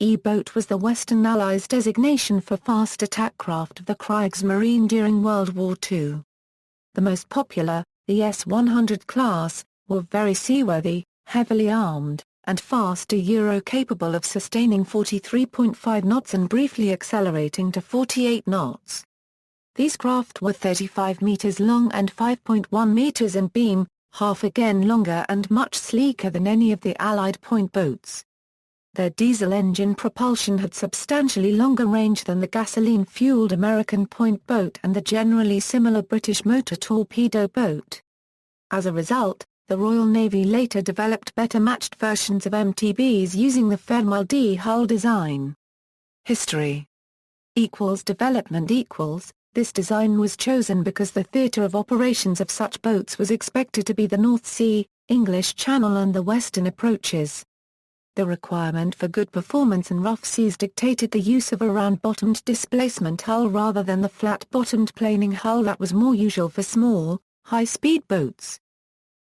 E-boat was the Western Allies' designation for fast attack craft of the Kriegsmarine during World War II. The most popular, the S-100 class, were very seaworthy, heavily armed, and fast capable of sustaining 43.5 knots and briefly accelerating to 48 knots. These craft were 35 meters long and 5.1 meters in beam, half again longer and much sleeker than any of the Allied point boats. Their diesel engine propulsion had substantially longer range than the gasoline-fueled American point boat and the generally similar British Motor Torpedo Boat. As a result, the Royal Navy later developed better matched versions of MTBs using the Fermil D hull design. History Development This design was chosen because the theatre of operations of such boats was expected to be the North Sea, English Channel and the Western approaches. The requirement for good performance in rough seas dictated the use of a round-bottomed displacement hull rather than the flat-bottomed planing hull that was more usual for small, high-speed boats.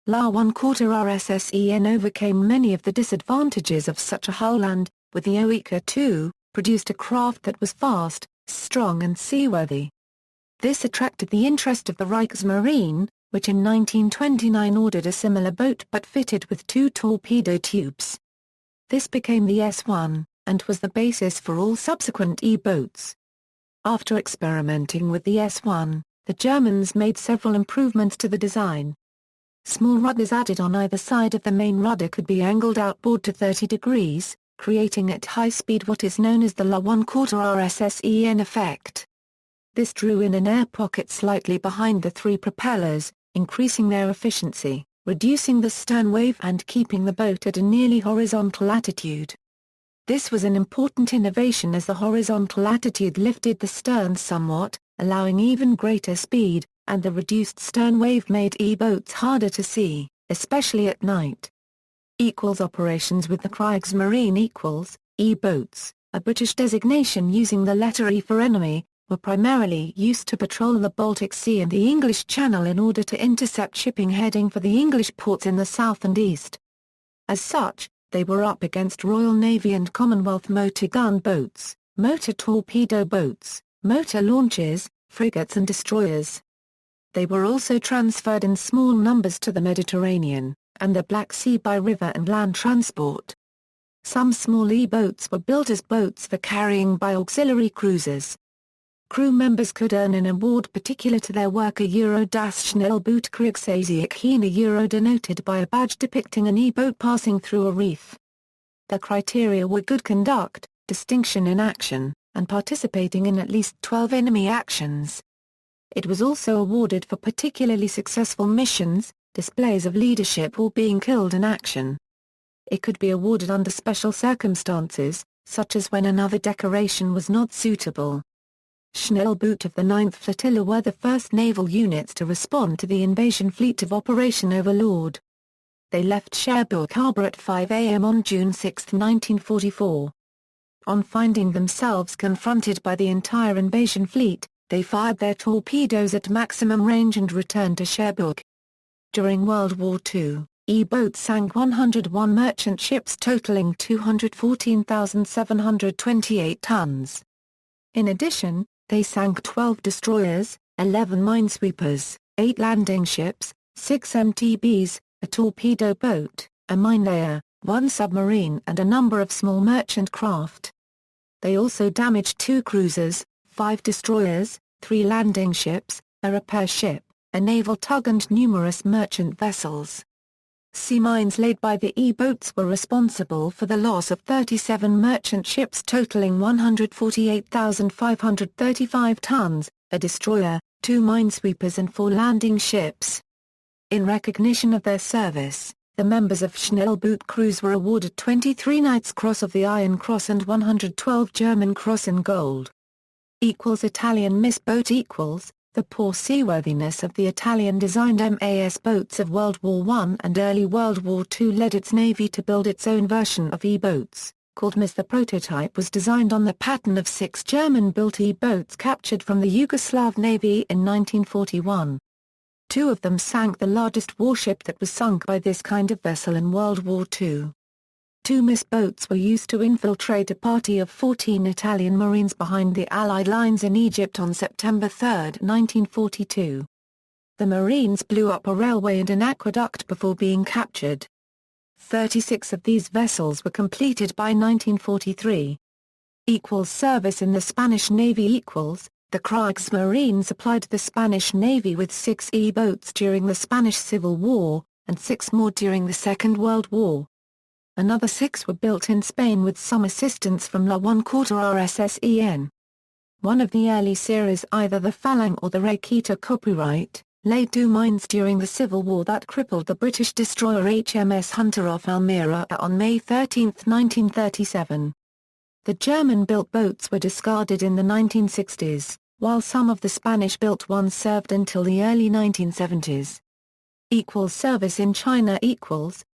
La 1/4 RSSEN overcame many of the disadvantages of such a hull and, with the Oika II, produced a craft that was fast, strong and seaworthy. This attracted the interest of the Kriegsmarine, which in 1929 ordered a similar boat but fitted with 2 torpedo tubes. This became the S-1, and was the basis for all subsequent E-boats. After experimenting with the S-1, the Germans made several improvements to the design. Small rudders added on either side of the main rudder could be angled outboard to 30 degrees, creating at high speed what is known as the La 1/4 RSSEN effect. This drew in an air pocket slightly behind the 3 propellers, increasing their efficiency, reducing the stern wave and keeping the boat at a nearly horizontal attitude. This was an important innovation as the horizontal attitude lifted the stern somewhat, allowing even greater speed, and the reduced stern wave made E-boats harder to see, especially at night. Operations with the Kriegsmarine E-boats, a British designation using the letter E for enemy, were primarily used to patrol the Baltic Sea and the English Channel in order to intercept shipping heading for the English ports in the south and east. As such, they were up against Royal Navy and Commonwealth motor gun boats, motor torpedo boats, motor launches, frigates and destroyers. They were also transferred in small numbers to the Mediterranean, and the Black Sea by river and land transport. Some small E-boats were built as boats for carrying by auxiliary cruisers. Crew members could earn an award particular to their work, a das Schnellboot Kriegsauszeichnung, denoted by a badge depicting an E-boat passing through a reef. The criteria were good conduct, distinction in action, and participating in at least 12 enemy actions. It was also awarded for particularly successful missions, displays of leadership or being killed in action. It could be awarded under special circumstances, such as when another decoration was not suitable. Schnellboot of the 9th Flotilla were the first naval units to respond to the invasion fleet of Operation Overlord. They left Cherbourg Harbor at 5 a.m. on June 6, 1944. On finding themselves confronted by the entire invasion fleet, they fired their torpedoes at maximum range and returned to Cherbourg. During World War II, E-boats sank 101 merchant ships totaling 214,728 tons. In addition, they sank 12 destroyers, 11 minesweepers, 8 landing ships, 6 MTBs, a torpedo boat, a minelayer, 1 submarine and a number of small merchant craft. They also damaged 2 cruisers, 5 destroyers, 3 landing ships, a repair ship, a naval tug and numerous merchant vessels. Sea mines laid by the E-boats were responsible for the loss of 37 merchant ships totaling 148,535 tons, a destroyer, 2 minesweepers and 4 landing ships. In recognition of their service, the members of Schnellboot crews were awarded 23 Knights Cross of the Iron Cross and 112 German Cross in Gold. Italian Miss Boat The poor seaworthiness of the Italian-designed MAS boats of World War I and early World War II led its navy to build its own version of E-boats, called Miss. The prototype was designed on the pattern of 6 German-built E-boats captured from the Yugoslav Navy in 1941. 2 of them sank, the largest warship that was sunk by this kind of vessel in World War II. Two missed boats were used to infiltrate a party of 14 Italian Marines behind the Allied lines in Egypt on September 3, 1942. The Marines blew up a railway and an aqueduct before being captured. 36 of these vessels were completed by 1943. Service in the Spanish Navy. The Kriegsmarine supplied the Spanish Navy with 6 E-boats during the Spanish Civil War, and 6 more during the Second World War. Another 6 were built in Spain with some assistance from La 1/4 RSSEN. One of the early series, either the Phalang or the Requeta copyright, laid 2 mines during the Civil War that crippled the British destroyer HMS Hunter off Almira on May 13, 1937. The German-built boats were discarded in the 1960s, while some of the Spanish-built ones served until the early 1970s. Service in China.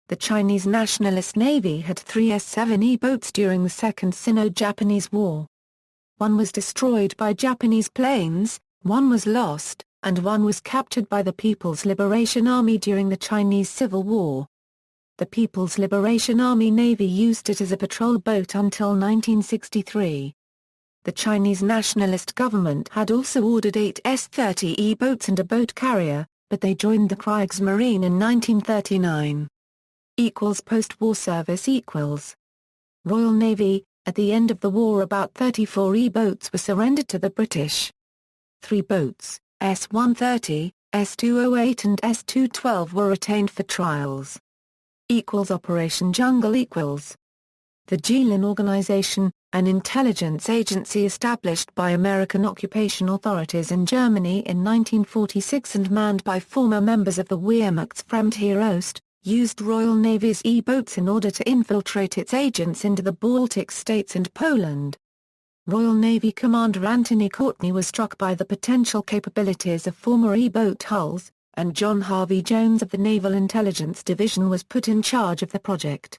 The Chinese Nationalist Navy had 3 S-7E boats during the Second Sino-Japanese War. One was destroyed by Japanese planes, one was lost, and one was captured by the People's Liberation Army during the Chinese Civil War. The People's Liberation Army Navy used it as a patrol boat until 1963. The Chinese nationalist government had also ordered 8 S-30E boats and a boat carrier, but they joined the Kriegsmarine in 1939. Post-war service. Royal Navy. At the end of the war about 34 E-boats were surrendered to the British. 3 boats, S-130, S-208 and S-212 were retained for trials. Operation Jungle. The Jilin Organization, an intelligence agency established by American occupation authorities in Germany in 1946 and manned by former members of the Wehrmachtsfremdheerost, used Royal Navy's E-boats in order to infiltrate its agents into the Baltic states and Poland. Royal Navy Commander Anthony Courtney was struck by the potential capabilities of former E-boat hulls, and John Harvey Jones of the Naval Intelligence Division was put in charge of the project.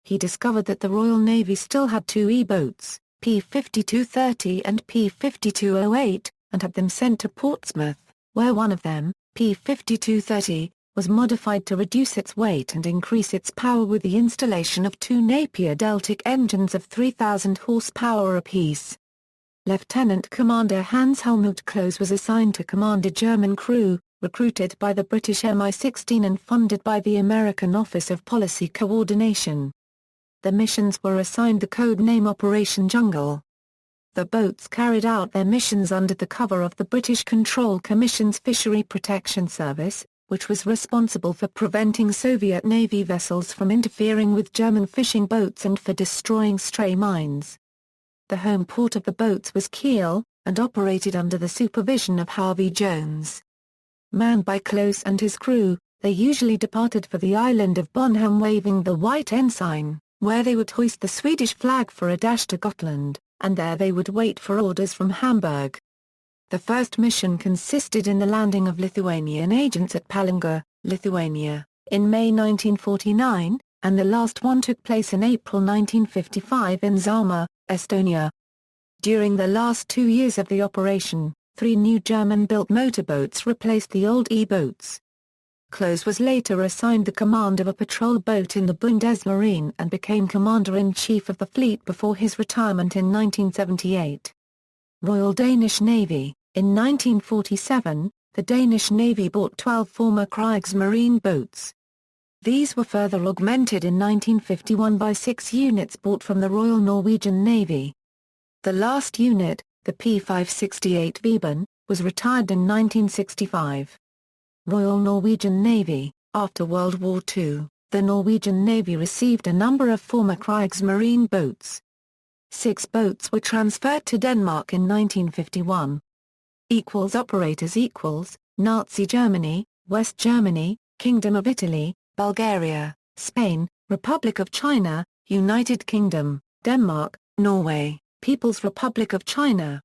He discovered that the Royal Navy still had 2 E-boats, P-5230 and P-5208, and had them sent to Portsmouth, where one of them, P-5230, was modified to reduce its weight and increase its power with the installation of 2 Napier Deltic engines of 3,000 horsepower apiece. Lieutenant Commander Hans-Helmut Klose was assigned to command a German crew, recruited by the British MI-16 and funded by the American Office of Policy Coordination. The missions were assigned the code name Operation Jungle. The boats carried out their missions under the cover of the British Control Commission's Fishery Protection Service, which was responsible for preventing Soviet Navy vessels from interfering with German fishing boats and for destroying stray mines. The home port of the boats was Kiel, and operated under the supervision of Harvey Jones. Manned by Klose and his crew, they usually departed for the island of Bonham waving the white ensign, where they would hoist the Swedish flag for a dash to Gotland, and there they would wait for orders from Hamburg. The first mission consisted in the landing of Lithuanian agents at Palanga, Lithuania, in May 1949, and the last one took place in April 1955 in Zama, Estonia. During the last 2 years of the operation, 3 new German-built motorboats replaced the old E-boats. Klose was later assigned the command of a patrol boat in the Bundesmarine and became Commander-in-Chief of the fleet before his retirement in 1978. Royal Danish Navy. In 1947, the Danish Navy bought 12 former Kriegsmarine boats. These were further augmented in 1951 by 6 units bought from the Royal Norwegian Navy. The last unit, the P568 Veben, was retired in 1965. Royal Norwegian Navy. After World War II, the Norwegian Navy received a number of former Kriegsmarine boats. 6 boats were transferred to Denmark in 1951. Operators. Nazi Germany, West Germany, Kingdom of Italy, Bulgaria, Spain, Republic of China, United Kingdom, Denmark, Norway, People's Republic of China.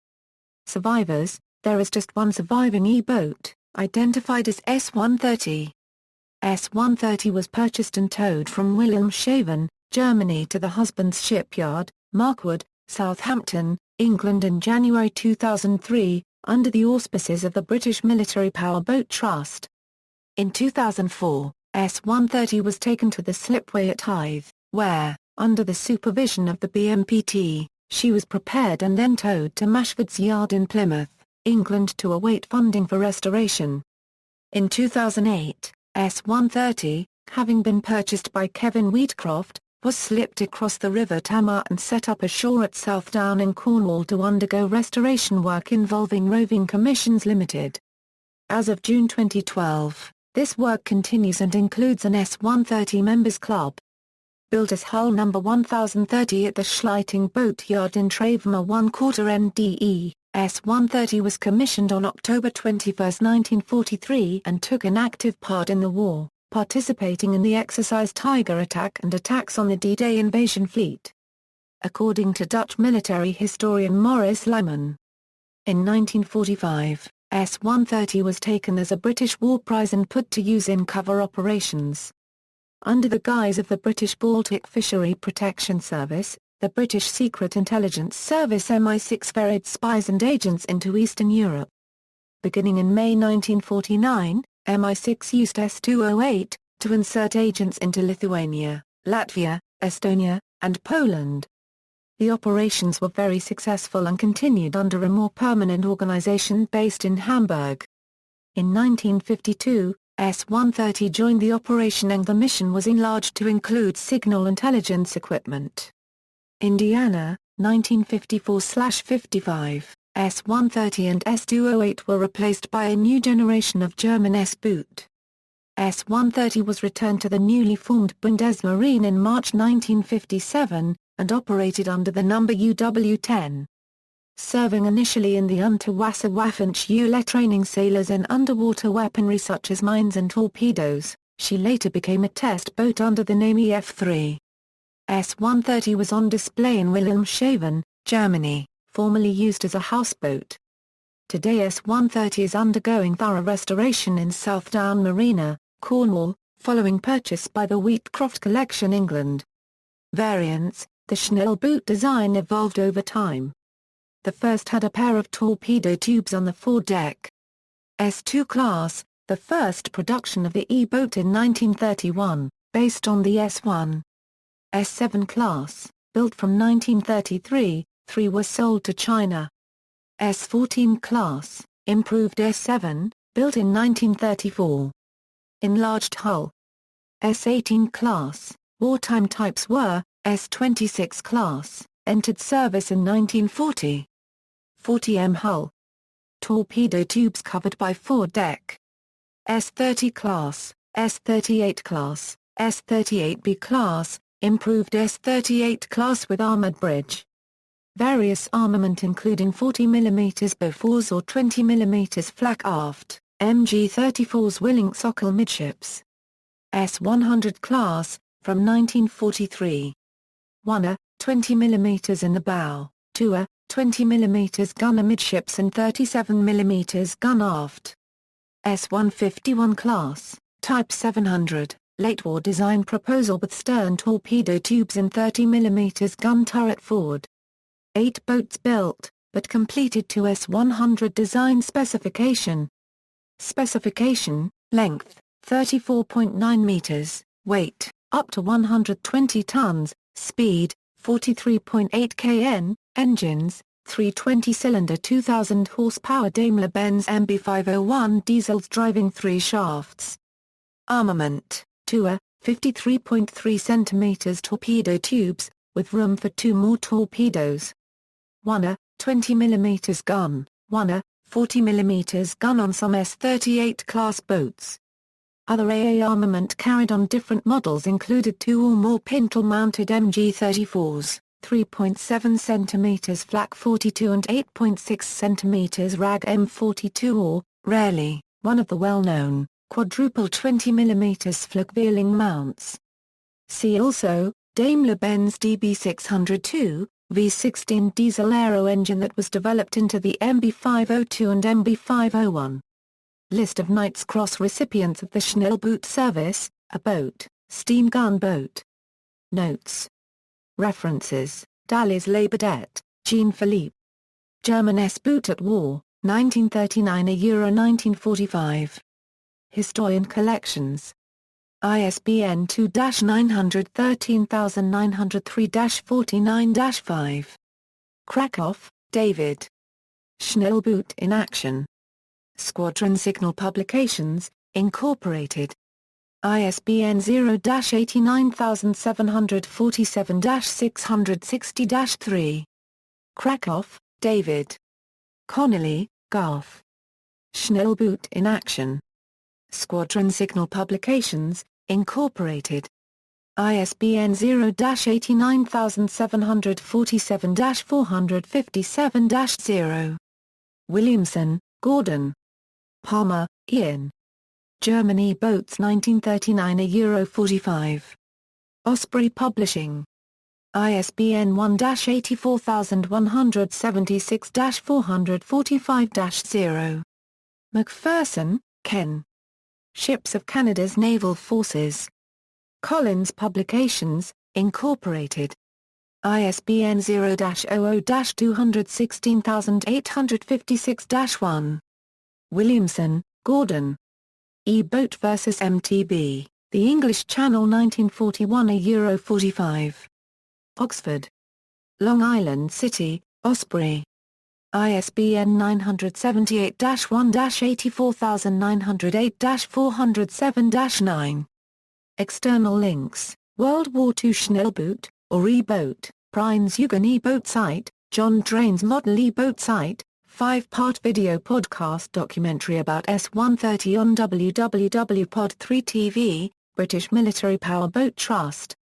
Survivors. There is just one surviving E-boat, identified as S-130. S-130 was purchased and towed from Wilhelmshaven, Germany to the husband's shipyard, Markwood, Southampton, England in January 2003, under the auspices of the British Military Power Boat Trust. In 2004, S-130 was taken to the slipway at Hythe, where, Under the supervision of the BMPT, she was prepared and then towed to Mashford's Yard in Plymouth, England to await funding for restoration. In 2008, S-130, having been purchased by Kevin Wheatcroft, was slipped across the River Tamar and set up ashore at Southdown in Cornwall to undergo restoration work involving Roving Commissions Limited. As of June 2012, this work continues and includes an S-130 members club. Built as hull number 1030 at the Schleiting Boat Yard in Travemar 1/4 NDE, S-130 was commissioned on October 21, 1943 and took an active part in the war, participating in the exercise Tiger attack and attacks on the D-Day invasion fleet. According to Dutch military historian Maurice Lyman, in 1945, S-130 was taken as a British war prize and put to use in cover operations. Under the guise of the British Baltic Fishery Protection Service, the British Secret Intelligence Service MI6 ferried spies and agents into Eastern Europe. Beginning in May 1949, MI6 used S-208 to insert agents into Lithuania, Latvia, Estonia, and Poland. The operations were very successful and continued under a more permanent organization based in Hamburg. In 1952, S-130 joined the operation and the mission was enlarged to include signal intelligence equipment. Indiana, 1954-55, S-130 and S-208 were replaced by a new generation of German S-boot. S-130 was returned to the newly formed Bundesmarine in March 1957, and operated under the number UW-10. Serving initially in the Unterwasserwaffenschule training sailors in underwater weaponry such as mines and torpedoes, she later became a test boat under the name EF-3. S-130 was on display in Wilhelmshaven, Germany, formerly used as a houseboat. Today S-130 is undergoing thorough restoration in Southdown Marina, Cornwall, following purchase by the Wheatcroft Collection England. Variants: the Schnellboot design evolved over time. The first had a pair of torpedo tubes on the foredeck. S-2 class, the first production of the E-boat in 1931, based on the S-1. S-7 class, built from 1933, 3 were sold to China. S-14 class, improved S-7, built in 1934. Enlarged hull. S-18 class, wartime types were, S-26 class, entered service in 1940. 40M hull. Torpedo tubes covered by foredeck. S-30 class, S-38 class, S-38B class, improved S-38 class with armored bridge. Various armament including 40mm Bofors or 20mm flak aft, MG-34s Willink Sokol midships. S-100 class, from 1943. 1A, 20mm in the bow, 2A, 20mm gun amidships and 37mm gun aft. S-151 class, Type 700, late war design proposal with stern torpedo tubes and 30mm gun turret forward. 8 boats built, but completed to S-100 design specification. Specification: length, 34.9 meters, weight, up to 120 tons, speed, 43.8 kn, engines, 320-cylinder 2,000 horsepower Daimler-Benz MB501 diesels driving 3 shafts. Armament: 2A, 53.3 cm torpedo tubes, with room for 2 more torpedoes. 1A, 20mm gun, 1A, 40mm gun on some S-38 class boats. Other AA armament carried on different models included 2 or more pintle-mounted MG-34s, 3.7 cm flak 42 and 8.6 cm rag M42 or, rarely, one of the well-known, quadruple 20mm flak-veering mounts. See also, Daimler-Benz DB602, V16 diesel aero engine that was developed into the MB502 and MB501. List of Knight's Cross recipients of the Schnellboot service, a boat, steam gunboat. Notes. References: Dalles Labourdet, Jean-Philippe. German S-boot at war, 1939–1945. Historian Collections. ISBN 2-913903-49-5. Krakow, David. Schnellboot in Action. Squadron Signal Publications, Incorporated. ISBN 0-89747-660-3. Krakow, David. Connolly, Garth. Schnellboot in Action. Squadron Signal Publications, Incorporated. ISBN 0-89747-457-0. Williamson, Gordon. Palmer, Ian. Germany Boats 1939 €45. Osprey Publishing. ISBN 1-84176-445-0. McPherson, Ken. Ships of Canada's Naval Forces. Collins Publications, Incorporated. ISBN 0-00-216856-1. Williamson, Gordon. E-Boat vs. MTB, The English Channel 1941 €45. Oxford. Long Island City, Osprey. ISBN 978-84908-407-9. External links, World War II Schnellboot, or E-Boat, Primes Eugen E-Boat site, John Drains Model E-Boat site, 5-part video podcast documentary about S-130 on www.pod3tv, British Military Power Boat Trust.